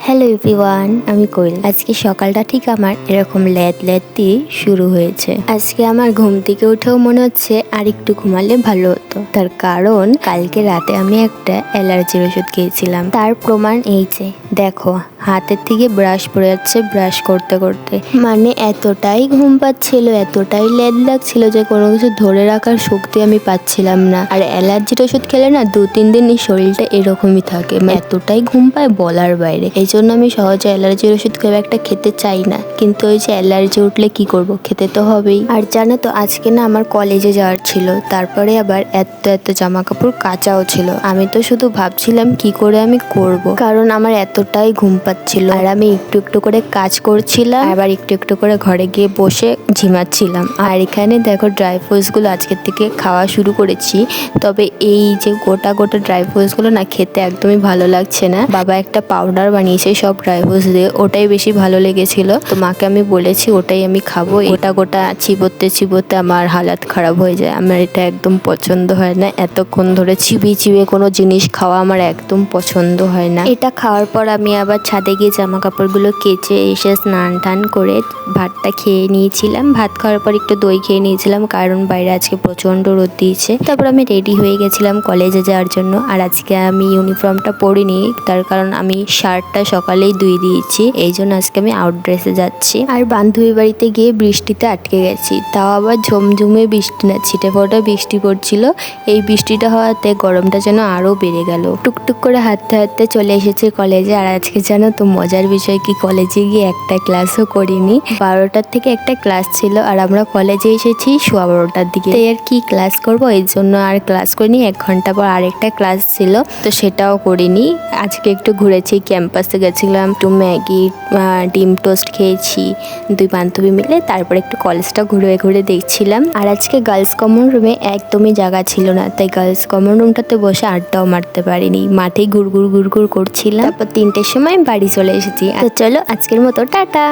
Hello everyone, আমি কোয়েল। আজকে সকালটা ঠিক আমার এরকম ল্যাদ ল্যাদ দিয়ে শুরু হয়েছে। আজকে আমার ঘুম থেকে উঠেও মনে হচ্ছে আর একটু ঘুমালে ভালো হতো। তার কারণ কালকে রাতে আমি একটা অ্যালার্জির ওষুধ খেয়েছিলাম। তার প্রমাণ এই যে দেখো, হাতের থেকে ব্রাশ পড়ে যাচ্ছে ব্রাশ করতে করতে। মানে এতটাই ঘুম পাচ্ছিল, এতটাই ল্যাদ লাগছিল যে কোনো কিছু ধরে রাখার শক্তি আমি পাচ্ছিলাম না। আর অ্যালার্জির ওষুধ খেলে না 2-3 দিন এই শরীরটা এরকমই থাকে, এতটাই ঘুম পায় বলার বাইরে। এই জন্য আমি সহজে অ্যালার্জির ওষুধ খুব একটা খেতে চাই না, কিন্তু ওই যে অ্যালার্জি উঠলে কি করব, খেতে তো হবেই। আর জানো তো আজকে না আমার কলেজে যাওয়ার ছিল, তারপরে আবার এত জামা কাপড় কাচাও ছিল। আমি তো শুধু ভাবছিলাম কি করে আমি করব, কারণ আমার এতটাই ঘুম পাচ্ছিল। আর আমি একটু একটু করে কাজ করছিলাম, আবার একটু একটু করে ঘরে গিয়ে বসে ঝিমাচ্ছিলাম। আর এখানে দেখো ড্রাই ফ্রুটস গুলো আজকের থেকে খাওয়া শুরু করেছি। তবে এই যে গোটা গোটা ড্রাই ফ্রুটস গুলো না খেতে একদমই ভালো লাগছে না। বাবা একটা পাউডার বানিয়েছে সব ড্রাই ফ্রুটস দিয়ে, ওটাই বেশি ভালো লেগেছিল। তো মাকে আমি বলেছি ওটাই আমি খাবো। গোটা গোটা চিবোতে চিবোতে আমার হালাত খারাপ হয়ে যায়। আমার এটা একদম পছন্দ হয় না, এতক্ষণ ধরে চিবিয়ে চিবিয়ে কোনো জিনিস খাওয়া আমার একদম পছন্দ হয় না। এটা খাওয়ার পর আমি আবার ছাদে গিয়ে জামা কাপড়গুলো কেচে এসে স্নান টান করে ভাতটা খেয়ে নিয়েছিলাম। ভাত খাওয়ার পর একটু দই খেয়ে নিয়েছিলাম, কারণ বাইরে আজকে প্রচন্ড রোদ দিয়েছে। তারপর আমি রেডি হয়ে গেছিলাম কলেজে যাওয়ার জন্য। আর আজকে আমি ইউনিফর্মটা পরিনি, তার কারণ আমি শার্টটা সকালেই ধুয়ে দিয়েছি, এই জন্য আজকে আমি আউট ড্রেসে যাচ্ছি। আর বান্ধবী বাড়িতে গিয়ে বৃষ্টিতে আটকে গেছি, তাও আবার ঝমঝমে বৃষ্টি না, ছিটে ফোঁটা বৃষ্টি পড়ছিল। এই বৃষ্টিটা হওয়াতে গরমটা যেন আরো বেড়ে গেল। টুকটুক করে হাঁটতে হাঁটতে চলে এসেছি কলেজে। আর আজকে জানো তো মজার বিষয় কি, কলেজে গিয়ে একটা ক্লাসও করিনি। 12টার থেকে একটা ক্লাস ছিল, আর আমরা কলেজে এসেছি 12:15টার দিকে। তাই আর কি ক্লাস করব, এই জন্য আর ক্লাস করিনি। 1 ঘন্টা পর আরেকটা ক্লাস ছিল, তো সেটাও করিনি। আজকে একটু ঘুরেছি, ক্যাম্পাসে গেছিলাম, একটু ম্যাগি ডিম টোস্ট খেয়েছি 2 বান্ধবী মিলে। তারপর একটু কলেজটা ঘুরে ঘুরে দেখছিলাম। আর আজকে গার্লস কমন রুমে একদমই জায়গা ছিল না, তাই গার্লস কমন রুমটাতে বসে আড্ডাও মারতে পারিনি, মাঠেই ঘুরঘুর করছিলাম। তারপর 3টের সময় বাড়ি চলে এসেছি। তো চলো আজকের মতো টাটা।